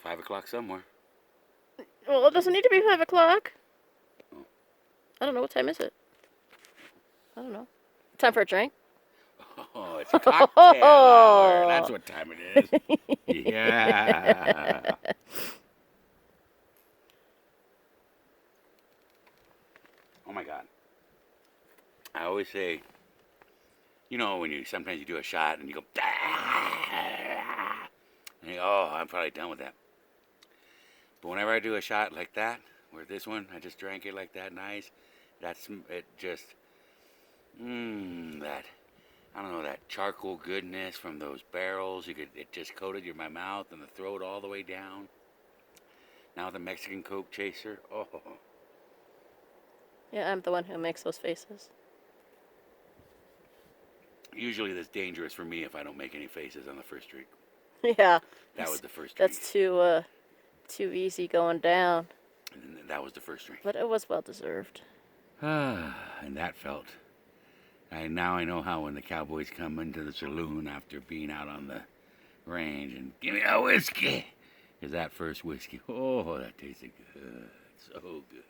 5 o'clock somewhere. Well, it doesn't need to be 5 o'clock. I don't know. What time is it? I don't know. Time for a drink? Oh, it's a cocktail hour. That's what time it is. Yeah. Oh my God. I always say, you know, when you sometimes you do a shot and you go, and you go, oh, I'm probably done with that. But whenever I do a shot like that, where this one, I just drank it like that, nice. That's it. Just that. I don't know, that charcoal goodness from those barrels. It just coated my mouth and the throat all the way down. Now the Mexican Coke chaser. Oh. Yeah, I'm the one who makes those faces. Usually that's dangerous for me if I don't make any faces on the first drink. Yeah. That was the first drink. That's too easy going down. And that was the first drink. But it was well deserved. And that felt. Now I know how when the cowboys come into the saloon after being out on the range and give me that whiskey. Is that first whiskey? Oh, that tasted good. So good.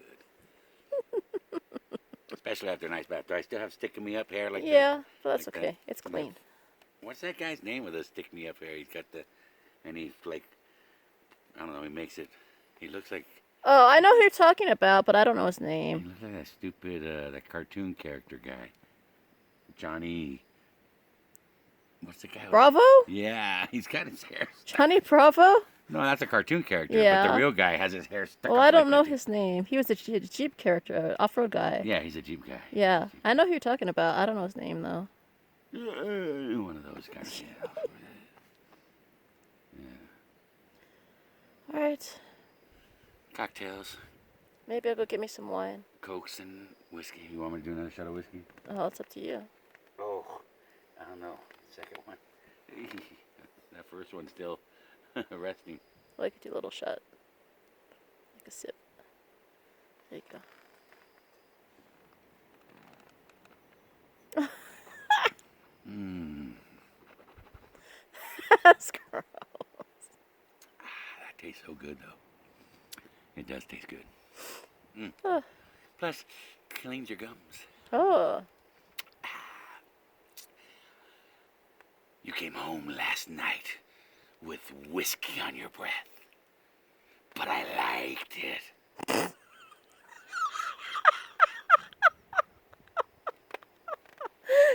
Especially after a nice bath. Do I still have sticking me up hair like that? Yeah, but that's like okay. That? It's clean. What's that guy's name with the stick me up hair? He's got and he like, I don't know, he makes it, he looks like. Oh, I know who you're talking about, but I don't know his He name. looks like that stupid, that cartoon character guy. Johnny. What's the guy? Bravo? Yeah, he's got his hair stuck. Johnny Bravo? No, that's a cartoon character. Yeah. But the real guy has his hair stuck. Well, I don't know his name. He was a Jeep character, off-road guy. Yeah, he's a Jeep guy. Yeah, I know who you're talking about. I don't know his name, though. One of those guys, yeah. All right. Cocktails. Maybe I'll go get me some wine. Cokes and whiskey. You want me to do another shot of whiskey? Oh, it's up to you. Oh, I don't know. Second one. That first one's still resting. Well, I could do a little shot. Like a sip. There you go. That's gross. That tastes so good, though. It does taste good. Plus, cleans your gums. Oh. You came home last night with whiskey on your breath, but I liked it.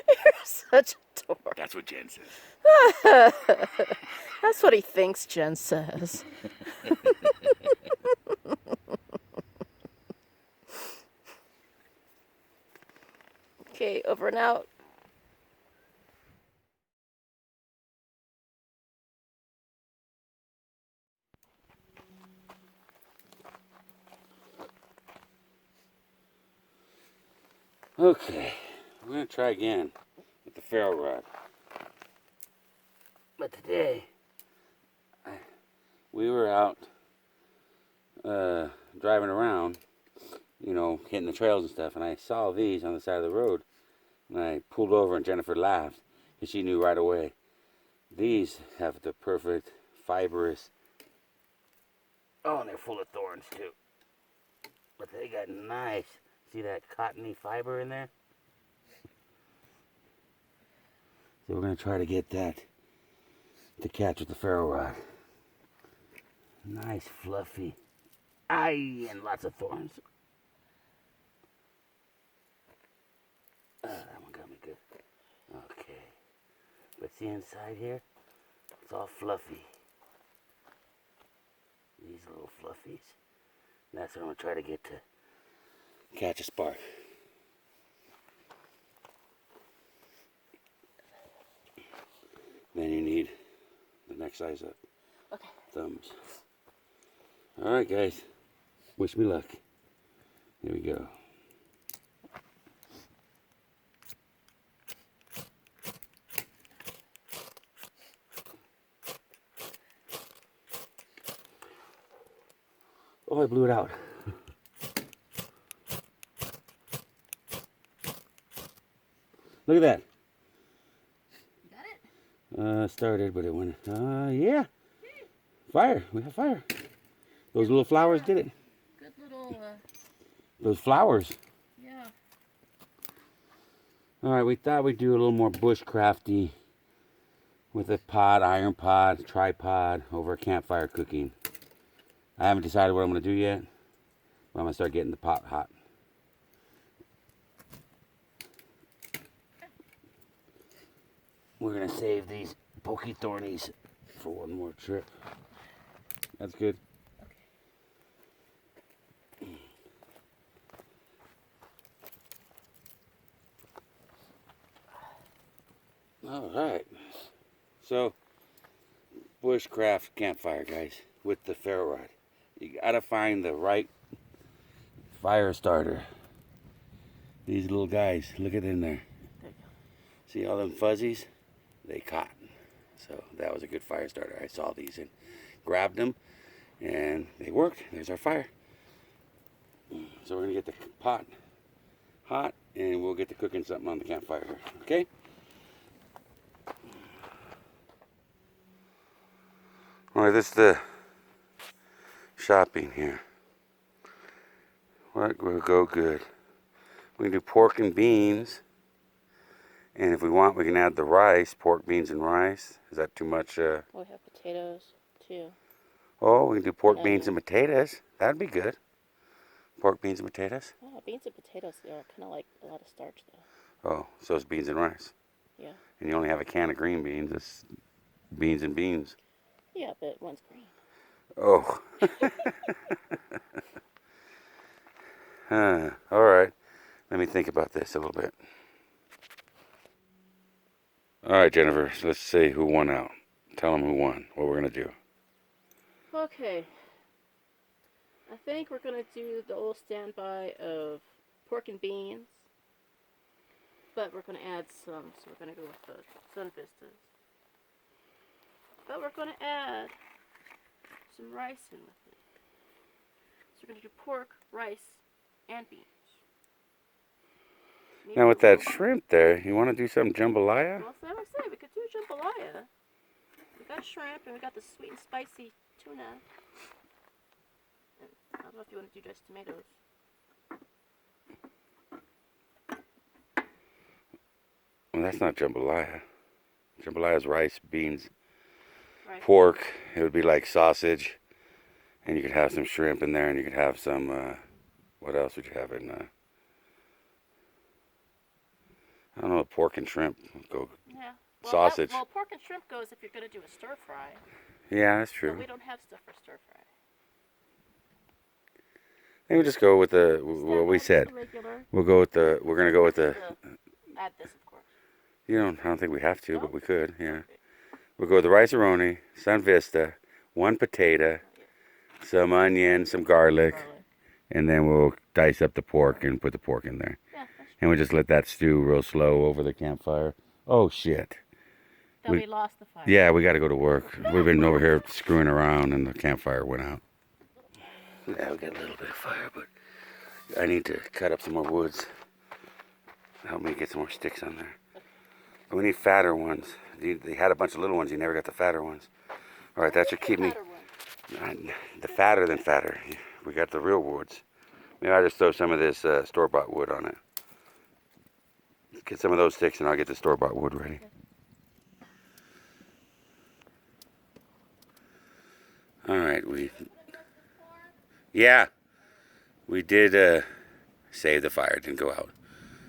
You're such a dork. That's what Jen says. That's what he thinks Jen says. Okay, over and out. Okay, we're going to try again with the ferro rod. But today, we were out driving around, you know, hitting the trails and stuff, and I saw these on the side of the road, and I pulled over, and Jennifer laughed, because she knew right away. These have the perfect fibrous, oh, and they're full of thorns, too. But they got nice, see that cottony fiber in there? So we're going to try to get that to catch with the ferro rod. Nice, fluffy. Aye, and lots of thorns. That one got me good. Okay. But see inside here? It's all fluffy. These little fluffies. That's what I'm going to try to get to catch a spark. Then you need the next size up. Okay. Thumbs. Alright guys, wish me luck. Here we go. Oh, I blew it out. Look at that. Got it? Started, but it went, yeah. Fire. We have fire. Those little flowers did it. Good little, Those flowers. yeah. All right, we thought we'd do a little more bushcrafty with a pot, iron pot, tripod over a campfire cooking. I haven't decided what I'm going to do yet, but I'm going to start getting the pot hot. We're going to save these pokey thornies for one more trip. That's good. All right. So, bushcraft campfire, guys, with the ferro rod. You gotta find the right fire starter. These little guys, look at in there. See all them fuzzies? They caught. So that was a good fire starter. I saw these and grabbed them, and they worked. There's our fire. So we're gonna get the pot hot, and we'll get to cooking something on the campfire here. Okay? All right, this is the shopping here. What will go good? We can do pork and beans. And if we want, we can add the rice, pork, beans, and rice. Is that too much? We have potatoes, too. Oh, we can do pork, beans, and potatoes. That'd be good. Pork, beans, and potatoes. Oh, beans and potatoes are kind of like a lot of starch, though. Oh, so it's beans and rice. Yeah. And you only have a can of green beans. It's beans and beans. Yeah, but one's green. Oh. All right. Let me think about this a little bit. All right, Jennifer, so let's see who won out. Tell them who won, what we're going to do. Okay. I think we're going to do the old standby of pork and beans. But we're going to add some, so we're going to go with the Sun Vistas. But we're going to add some rice in with it. So we're going to do pork, rice, and beans. Maybe Now with that shrimp there, you want to do some jambalaya? Well, so I was saying, we could do jambalaya. We got shrimp, and we got the sweet and spicy tuna. And I don't know if you want to do just tomatoes. Well, that's not jambalaya. Jambalaya is rice, beans, Right. pork. It would be like sausage. And you could have some shrimp in there, and you could have some, what else would you have in I don't know, pork and shrimp go. Yeah. Well, Sausage. Well, pork and shrimp goes if you're going to do a stir fry. Yeah, that's But true. we don't have stuff for stir fry. Maybe just go with the what we said. Regular. We'll go with the. We're gonna go with the. Add this, of course. You don't. I don't think we have to, but we could. Yeah. Okay. We'll go with the rice-a-roni, Sun Vista, one potato, some onion, some garlic, and then we'll dice up the pork and put the pork in there. Yeah, And we'll just let that stew real slow over the campfire. Oh shit. then we lost the fire. Yeah, we got to go to work. We've been over here screwing around, and the campfire went out. Yeah, we got a little bit of fire, but I need to cut up some more woods. Help me get some more sticks on there. But we need fatter ones. They had a bunch of little ones. You never got the fatter ones. All right, that should keep me. The fatter than fatter. We got the real woods. Maybe I'll just throw some of this store-bought wood on it. Get some of those sticks, and I'll get the store-bought wood ready. All right, yeah, we did save the fire. It didn't go out,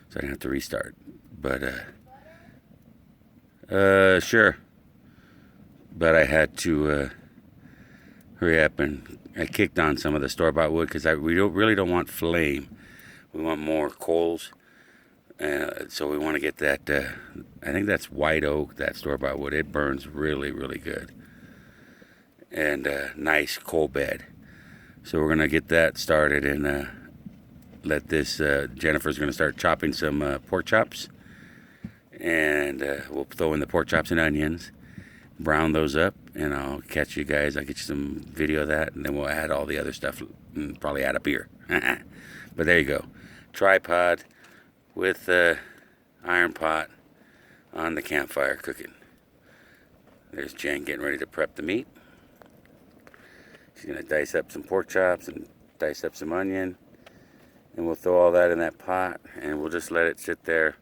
so I didn't have to restart. But sure. But I had to hurry up, and I kicked on some of the store-bought wood because we really don't want flame. We want more coals. So we want to get that. I think that's white oak. That store-bought wood. It burns really, really good. And nice coal bed. So we're gonna get that started and let this. Jennifer's gonna start chopping some pork chops, and we'll throw in the pork chops and onions, brown those up, and I'll catch you guys. I'll get you some video of that, and then we'll add all the other stuff and probably add a beer. But there you go, tripod with iron pot on the campfire cooking. There's Jen getting ready to prep the meat. She's gonna dice up some pork chops and dice up some onion, and we'll throw all that in that pot, and we'll just let it sit there.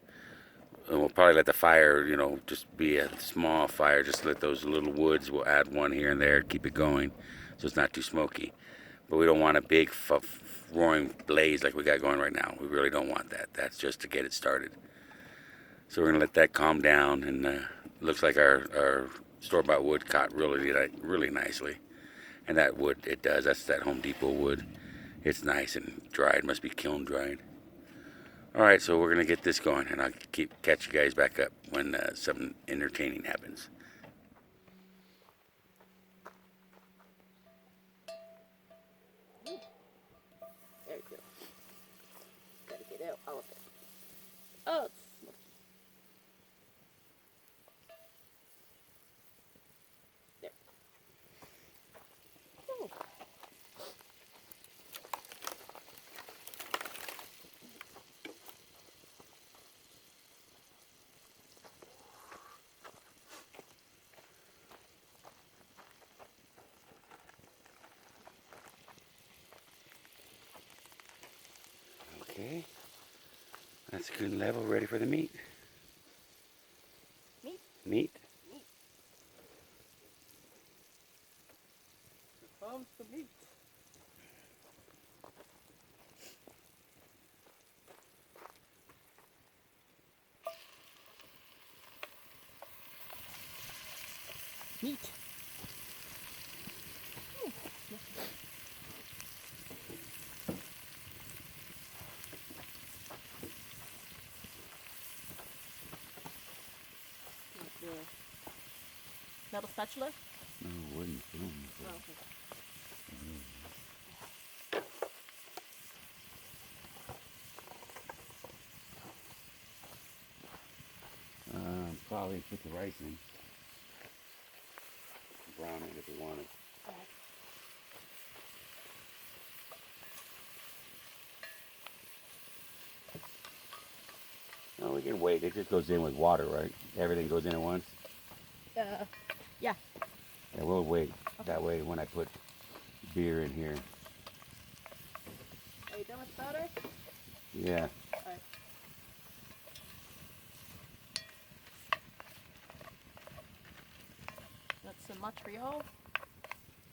And we'll probably let the fire, just be a small fire. Just let those little woods. We'll add one here and there, keep it going, so it's not too smoky. But we don't want a big roaring blaze like we got going right now. We really don't want that. That's just to get it started. So we're gonna let that calm down, and looks like our store-bought wood caught really nicely. And that wood, it does. That's that Home Depot wood. It's nice and dried. Must be kiln dried. All right, so we're gonna get this going, and I'll catch you guys back up when something entertaining happens. There we go. Gotta get out all of it. Oh, it's smoky. There. Oh. Okay, that's good level, ready for the meat. Meat? Meat? Meat. Here comes the meat. Meat. Metal spatula? No, wooden spoon. Oh, okay. Probably put the rice in. Brown it if you want it. No, we can wait. It just goes in with water, right? Everything goes in at once. Yeah. Yeah, we'll wait. Okay. That way, when I put beer in here. Are you done with the powder? Yeah. Alright. That's some Montreal.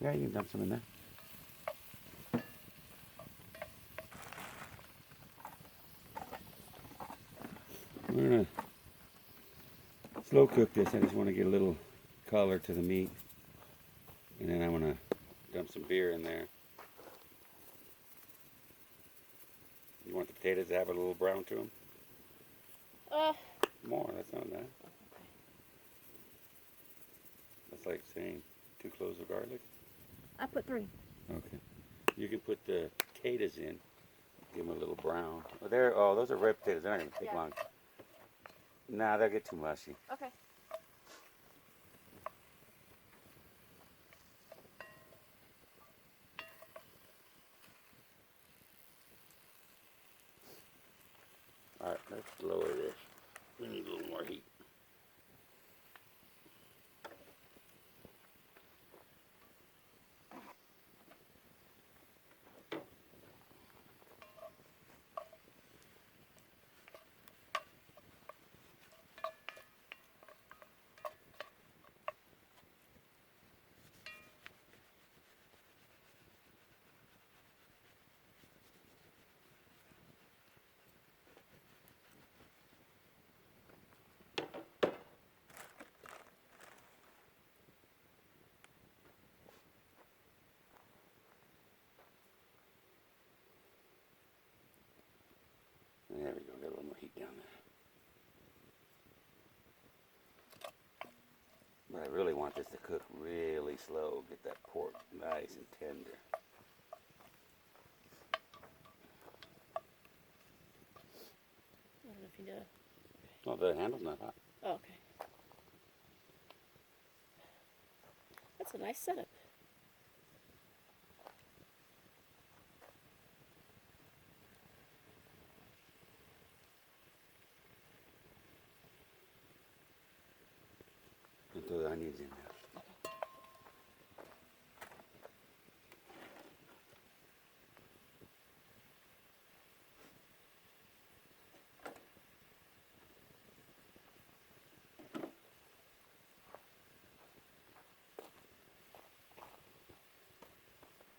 Yeah, you can dump some in there. I'm gonna slow cook this. I just want to get a little color to the meat. And then I'm gonna dump some beer in there. You want the potatoes to have a little brown to them? More, that's not bad. Okay. That's like saying 2 cloves of garlic. I put 3. Okay. You can put the potatoes in. Give them a little brown. Oh, those are red potatoes. They're not gonna take long. Nah, they'll get too mushy. Okay. All right, let's lower this. We need a little more heat. There we go, got a little more heat down there. But I really want this to cook really slow, get that pork nice and tender. I don't know if you know. Oh, the handle's not hot. Oh, okay. That's a nice setup. And throw the onions in there.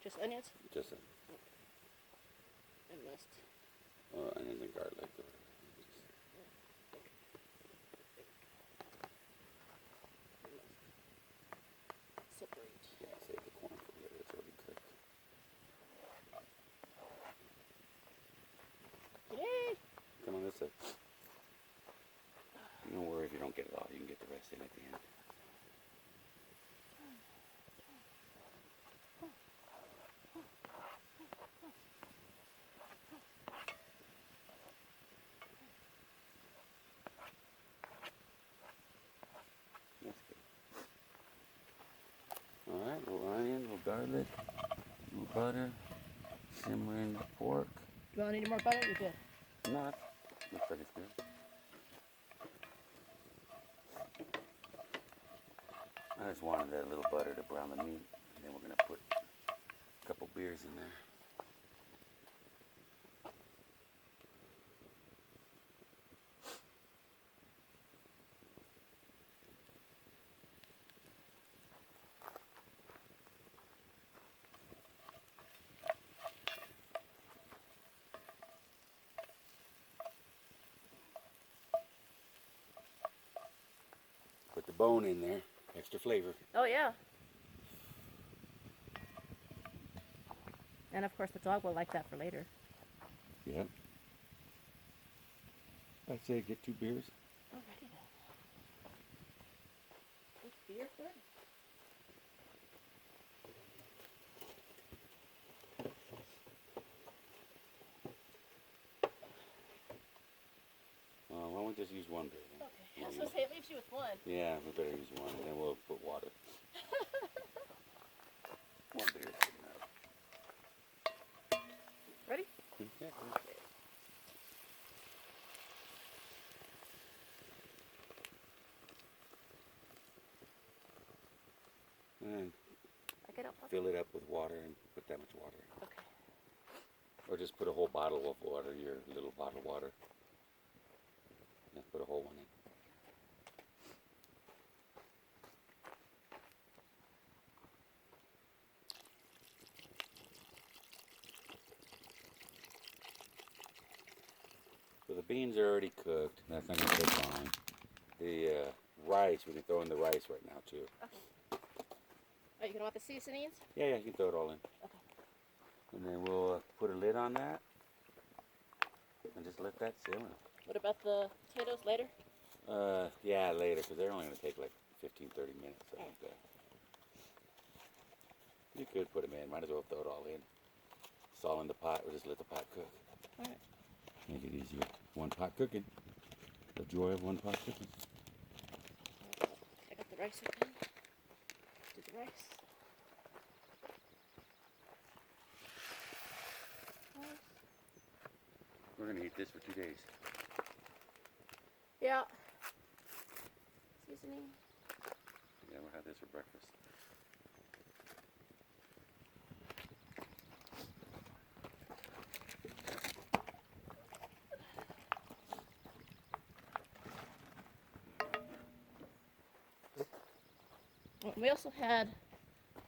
Just onions? Just I must. onions and garlic. Separate. Yeah, save the corn for later. It's already cooked. Yay! Come on this side. Don't worry if you don't get it all. You can get the rest in at the end. That's good. Alright, a little onion, a little garlic, a little butter, simmering the pork. Do you want any more butter? You're good. Not. Looks like it's good. I just wanted that little butter to brown the meat. And then we're going to put a couple beers in there. Put the bone in there, extra flavor. Oh, yeah. And of course, the dog will like that for later. Yep. I'd say get 2 beers. Alrighty then. Beer first. Why don't we just use 1 beer then? Okay. I was going to say, it leaves you with 1. Yeah, we better use 1, and then we'll put water. 1 beer is good enough. Ready? Yeah, and Back it up. fill it up with water and put that much water in. Okay. Or just put a whole bottle of water, your little bottle of water. Yeah, put a whole one in. So the beans are already cooked. That's not going to take long. The rice, we can throw in the rice right now too. Okay. Are you going to want the seasonings? Yeah, you can throw it all in. Okay. And then we'll put a lid on that and just let that simmer. What about the potatoes later? Yeah, later, because they're only going to take like 15, 30 minutes. Something like that. You could put them in. Might as well throw it all in. It's all in the pot. We'll just let the pot cook. All right. Make it easier. 1 pot cooking. The joy of 1 pot cooking. I got the rice open. Do the rice. We're going to eat this for 2 days. Yeah. Seasoning. Yeah, we'll have this for breakfast. We also had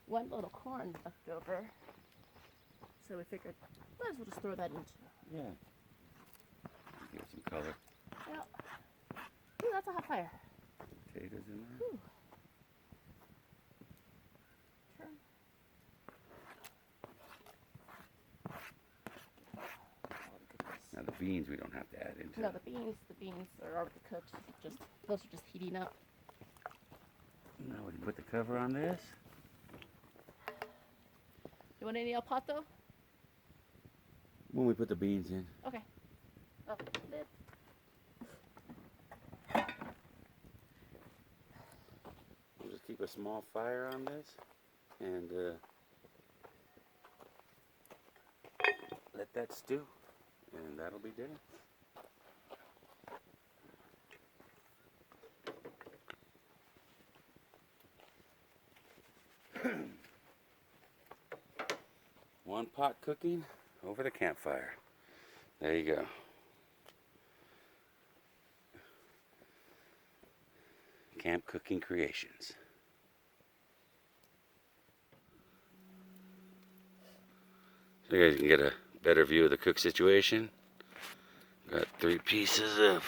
1 little corn left over, so we figured might as well just throw that into. Yeah. Give it some color. Yeah. Ooh, that's a hot fire. Potatoes in there. Ooh. Turn. Now the beans we don't have to add into. No, the beans are already cooked. Those are just heating up. Now we can put the cover on this. You want any el pato? When we put the beans in. Okay. Oh, lid. We'll just keep a small fire on this and let that stew, and that'll be dinner. One pot cooking over the campfire. There you go. Camp Cooking Creations. So you guys can get a better view of the cook situation. Got 3 pieces of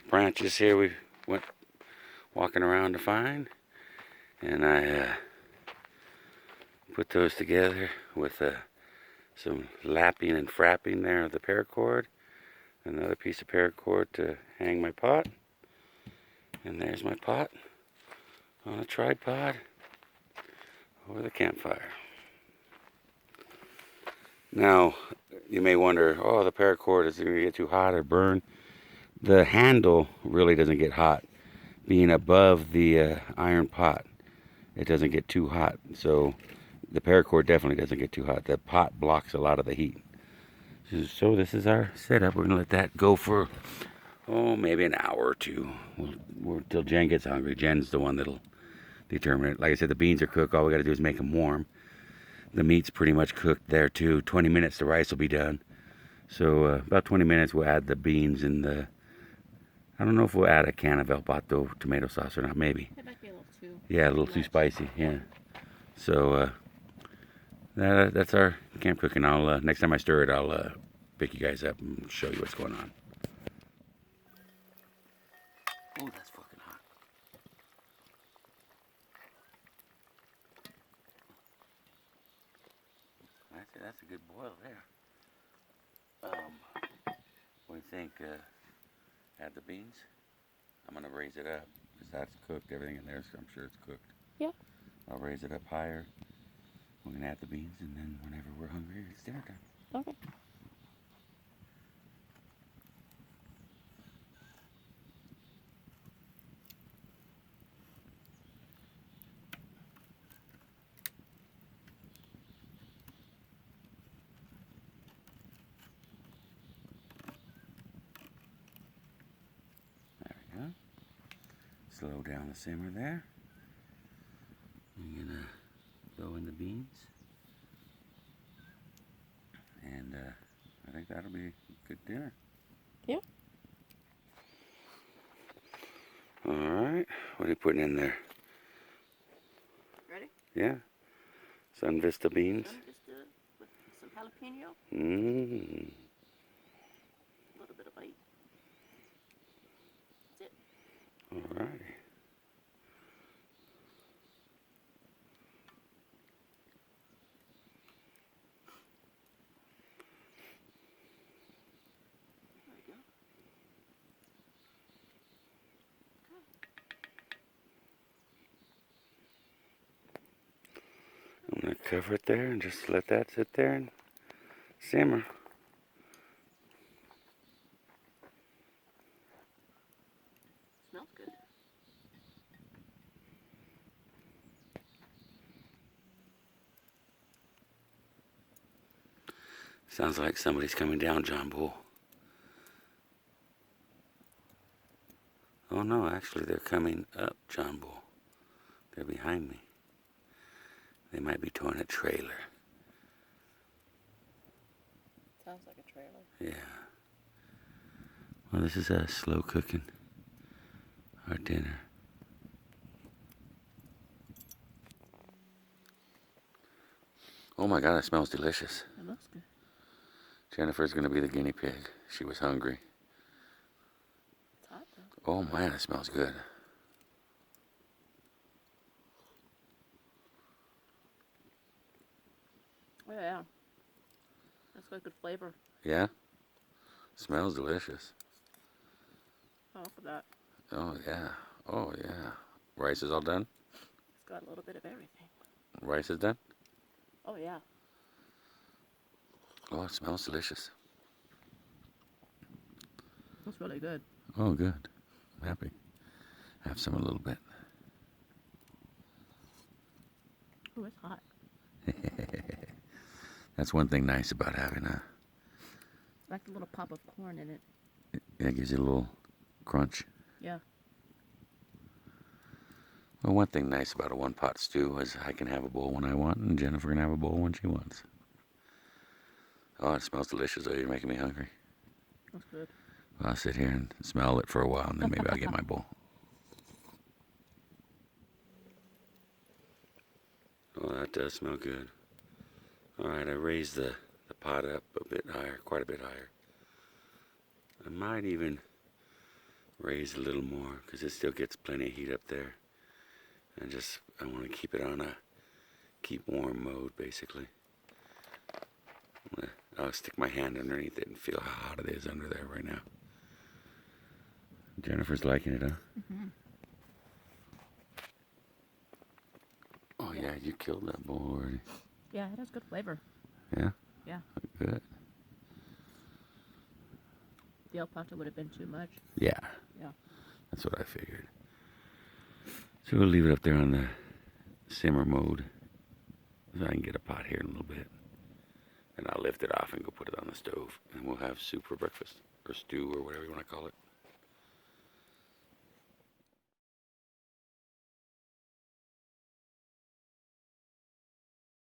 branches here we went walking around to find. And I put those together with some lapping and frapping there of the paracord. Another piece of paracord to hang my pot. And there's my pot on a tripod over the campfire. Now, you may wonder, oh, the paracord, is it going to get too hot or burn? The handle really doesn't get hot. Being above the iron pot, it doesn't get too hot. So the paracord definitely doesn't get too hot. The pot blocks a lot of the heat. So this is our setup. We're going to let that go for, maybe an hour or two. Till Jen gets hungry. Jen's the one that'll determine it. Like I said, the beans are cooked. All we got to do is make them warm. The meat's pretty much cooked there too. 20 minutes, the rice will be done. So about 20 minutes, we'll add the beans and the, I don't know if we'll add a can of El Pato tomato sauce or not, maybe. It might be a little too. Yeah, a little too spicy, yeah. So that's our camp cooking. I'll next time I stir it, I'll pick you guys up and show you what's going on. Oh, that's fucking hot. That's a good boil there. What do you think? Add the beans. I'm gonna raise it up because that's cooked. Everything in there, so I'm sure it's cooked. Yeah. I'll raise it up higher. We're gonna add the beans, and then whenever we're hungry, it's dinner time. Okay. There we go. Slow down the simmer there. I'm gonna throw in the beans, and I think that'll be a good dinner. Yeah. All right. What are you putting in there? Ready? Yeah. Sun Vista beans. With some jalapeno. Mmm. A little bit of bite. That's it. All righty. There we go. I'm going to cover it there and just let that sit there and simmer. Smells good. Sounds like somebody's coming down, John Bull. Oh no, actually they're coming up, John Bull. They're behind me. They might be towing a trailer. Sounds like a trailer. Yeah. Well, this is slow cooking our dinner. Oh my God, it smells delicious. It looks good. Jennifer's gonna be the guinea pig. She was hungry. It's hot though. Oh man, it smells good. Oh yeah. That's got good flavor. Yeah? Smells delicious. Oh, for that. Oh yeah. Oh yeah. Rice is all done? It's got a little bit of everything. Rice is done? Oh yeah. Oh, it smells delicious. It's really good. Oh, good. I'm happy. Have some a little bit. Oh, it's hot. That's one thing nice about having Like a little pop of corn in it. it gives you a little crunch. Yeah. Well, one thing nice about a one-pot stew is I can have a bowl when I want, and Jennifer can have a bowl when she wants. Oh, it smells delicious, though. You're making me hungry. That's good. Well, I'll sit here and smell it for a while, and then maybe I'll get my bowl. Oh, that does smell good. Alright, I raised the pot up a bit higher, quite a bit higher. I might even raise a little more because it still gets plenty of heat up there. I want to keep it on a keep warm mode basically. I'll stick my hand underneath it and feel how hot it is under there right now. Jennifer's liking it, huh? Mm-hmm. Oh yeah, you killed that bowl already. Yeah, it has good flavor. Yeah? Yeah. Good. The El Pato would have been too much. Yeah. Yeah. That's what I figured. So we'll leave it up there on the simmer mode. So I can get a pot here in a little bit. And I'll lift it off and go put it on the stove. And we'll have soup for breakfast. Or stew or whatever you want to call it.